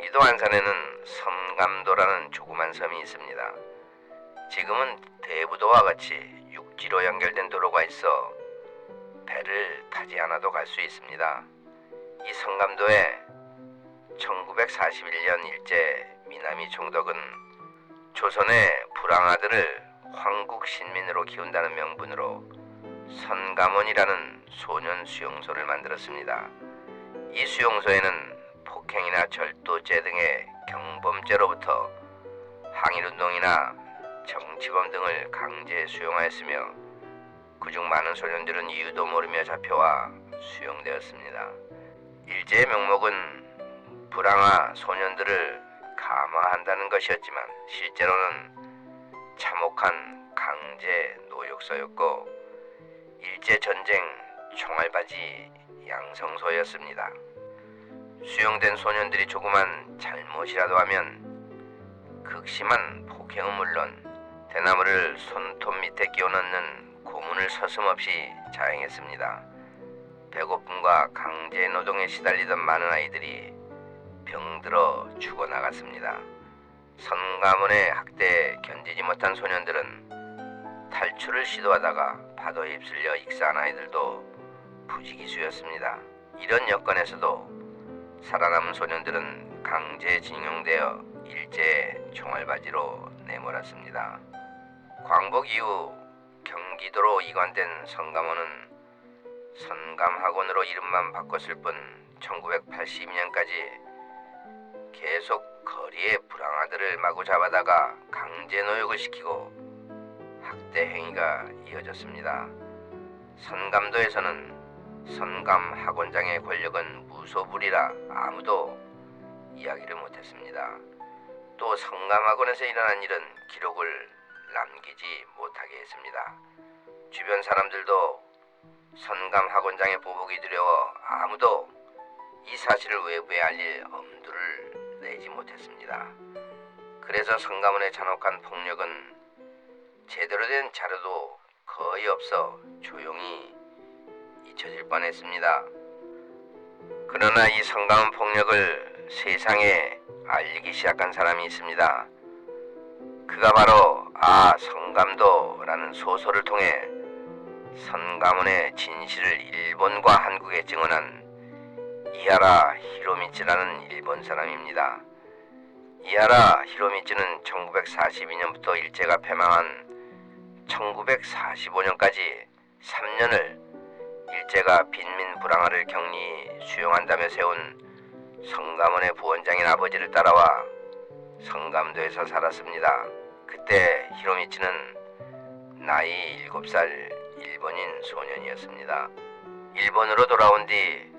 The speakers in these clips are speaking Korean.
경기도 안산에는 섬감도라는 조그만 섬이 있습니다. 지금은 대부도와 같이 육지로 연결된 도로가 있어 배를 타지 않아도 갈 수 있습니다. 이 섬감도에 1941년 일제 미남이 총독은 조선의 불황아들을 황국신민으로 키운다는 명분으로 선감원이라는 소년 수용소를 만들었습니다. 이 수용소에는 폭행이나 절도죄 등의 경범죄로부터 항일운동이나 정치범 등을 강제 수용하였으며 그중 많은 소년들은 이유도 모르며 잡혀와 수용되었습니다. 일제의 명목은 불황아 소년들을 감화한다는 것이었지만 실제로는 참혹한 강제 노역소였고 일제전쟁 총알바지 양성소였습니다. 수용된 소년들이 조그만 잘못이라도 하면 극심한 폭행은 물론 대나무를 손톱 밑에 끼워 넣는 고문을 서슴없이 자행했습니다. 배고픔과 강제 노동에 시달리던 많은 아이들이 병들어 죽어나갔습니다. 선감원의 학대에 견디지 못한 소년들은 탈출을 시도하다가 파도에 휩쓸려 익사한 아이들도 부지기수였습니다. 이런 여건에서도 살아남은 소년들은 강제징용되어 일제의 총알바지로 내몰았습니다. 광복 이후 경기도로 이관된 선감원은 선감학원으로 이름만 바꿨을 뿐 1982년까지 계속 거리의 불황아들을 마구 잡아다가 강제 노역을 시키고 학대 행위가 이어졌습니다. 선감도에서는 선감학원장의 권력은 무소불위라 아무도 이야기를 못했습니다. 또 선감학원에서 일어난 일은 기록을 남기지 못하게 했습니다. 주변 사람들도 선감학원장의 보복이 두려워 아무도 이 사실을 외부에 알릴 엄두를 내지 못했습니다. 그래서 선감원의 잔혹한 폭력은 제대로 된 자료도 거의 없어 조용히 잊혀질 뻔했습니다. 그러나 이 선감원 폭력을 세상에 알리기 시작한 사람이 있습니다. 그가 바로 선감도라는 소설을 통해 선감원의 진실을 일본과 한국에 증언한 이하라 히로미츠라는 일본 사람입니다. 이하라 히로미츠는 1942년부터 일제가 패망한 1945년까지 3년을 일제가 빈민 불황아를 격리 수용한다며 세운 선감원의 부원장인 아버지를 따라와 선감도에서 살았습니다. 그때 히로미츠는 나이 7살 일본인 소년이었습니다. 일본으로 돌아온 뒤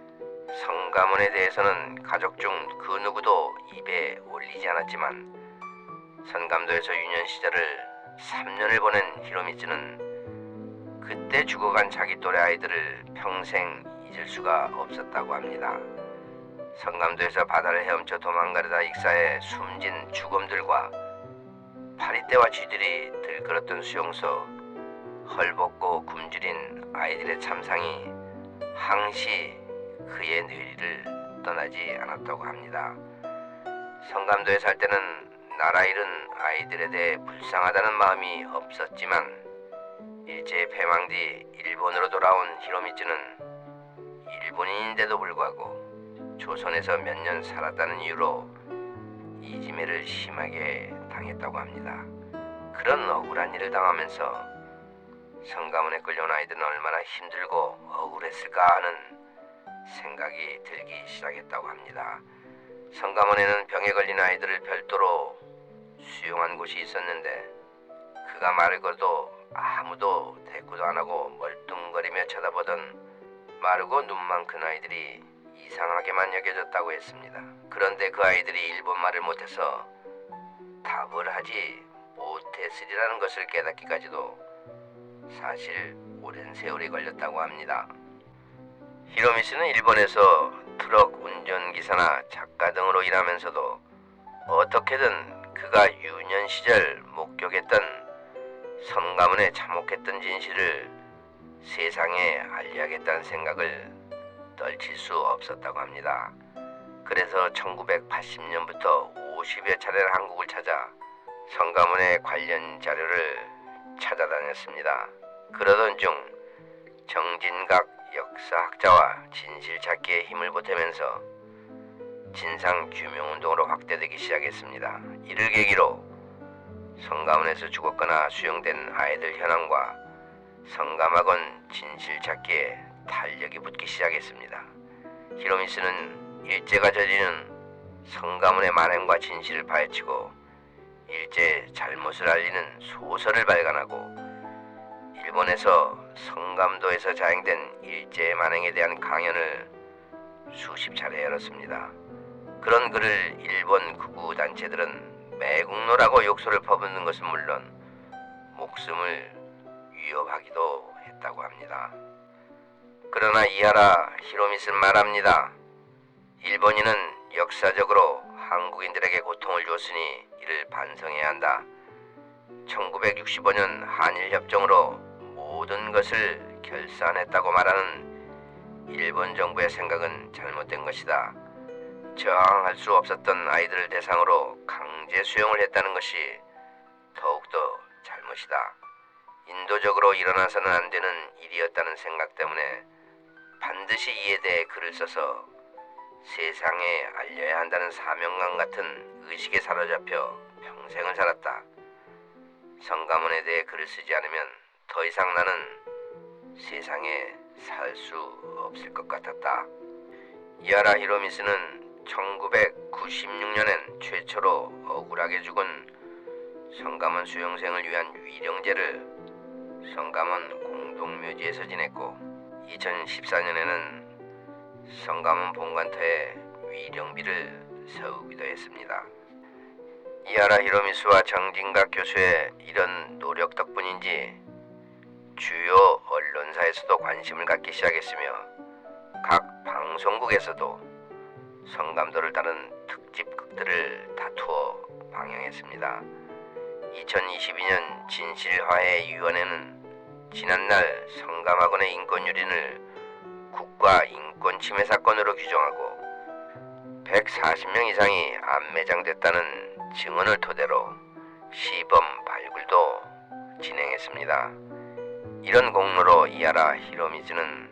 선감원에 대해서는 가족 중 그 누구도 입에 올리지 않았지만 선감도에서 유년 시절을 3년을 보낸 히로미츠는 그때 죽어간 자기 또래 아이들을 평생 잊을 수가 없었다고 합니다. 선감도에서 바다를 헤엄쳐 도망가려다 익사해 숨진 죽음들과 파리떼와 쥐들이 들끓었던 수용소, 헐벗고 굶주린 아이들의 참상이 항시 그의 뇌리를 떠나지 않았다고 합니다. 선감도에 살 때는 나라 잃은 아이들에 대해 불쌍하다는 마음이 없었지만 일제 패망 뒤 일본으로 돌아온 히로미츠는 일본인인데도 불구하고 조선에서 몇 년 살았다는 이유로 이지매를 심하게 당했다고 합니다. 그런 억울한 일을 당하면서 선감원에 끌려온 아이들은 얼마나 힘들고 억울했을까 하는 생각이 들기 시작했다고 합니다. 선감원에는 병에 걸린 아이들을 별도로 수용한 곳이 있었는데 그가 말을 걸어도 아무도 대꾸도 안 하고 멀뚱거리며 쳐다보던 마르고 눈만 큰 아이들이 이상하게만 여겨졌다고 했습니다. 그런데 그 아이들이 일본말을 못해서 답을 하지 못했으리라는 것을 깨닫기까지도 사실 오랜 세월이 걸렸다고 합니다. 히로미츠는 일본에서 트럭 운전기사나 작가 등으로 일하면서도 어떻게든 그가 유년 시절 목격했던 선감원의 참혹했던 진실을 세상에 알려야겠다는 생각을 떨칠 수 없었다고 합니다. 그래서 1980년부터 50여 차례 한국을 찾아 성가문의 관련 자료를 찾아다녔습니다. 그러던 중 정진각 역사학자와 진실찾기에 힘을 보태면서 진상규명운동으로 확대되기 시작했습니다. 이를 계기로 성가문에서 죽었거나 수용된 아이들 현황과 성감학원 진실찾기에 탄력이 붙기 시작했습니다. 히로미스는 일제가 저지른 성가문의 만행과 진실을 파헤치고 일제의 잘못을 알리는 소설을 발간하고 일본에서 성감도에서 자행된 일제의 만행에 대한 강연을 수십 차례 열었습니다. 그런 글을 일본 극우 단체들은 매국노라고 욕설을 퍼붓는 것은 물론 목숨을 위협하기도 했다고 합니다. 그러나 이하라 히로미스는 말합니다. 일본인은 역사적으로 한국인들에게 고통을 줬으니 이를 반성해야 한다. 1965년 한일협정으로 모든 것을 결산했다고 말하는 일본 정부의 생각은 잘못된 것이다. 저항할 수 없었던 아이들을 대상으로 강제 수용을 했다는 것이 더욱더 잘못이다. 인도적으로 일어나서는 안 되는 일이었다는 생각 때문에 반드시 이에 대해 글을 써서 세상에 알려야 한다는 사명감 같은 의식에 사로잡혀 평생을 살았다. 성가문에 대해 글을 쓰지 않으면 더 이상 나는 세상에 살 수 없을 것 같았다. 이하라 히로미스는 1996년엔 최초로 억울하게 죽은 성가문 수용생을 위한 위령제를 성가문 공동묘지에서 지냈고 2014년에는 성가문 본관터에 위령비를 세우기도 했습니다. 이하라 히로미스와 정진각 교수의 이런 노력 덕분인지 주요 언론사에서도 관심을 갖기 시작했으며 각 방송국에서도 성감도를 다룬 특집극들을 다투어 방영했습니다. 2022년 진실화해위원회는 지난날 성감학원의 인권유린을 국가인권침해 사건으로 규정하고 140명 이상이 안매장됐다는 증언을 토대로 시범 발굴도 진행했습니다. 이런 공로로 이하라 히로미즈는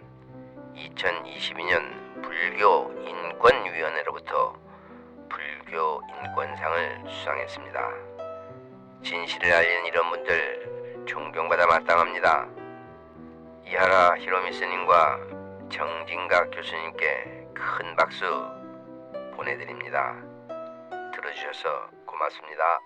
2022년 불교인권위원회로부터 불교인권상을 수상했습니다. 진실을 알리는 이런 분들 존경받아 마땅합니다. 이하라 히로미스님과 정진각 교수님께 큰 박수 보내드립니다. 들어주셔서 고맙습니다.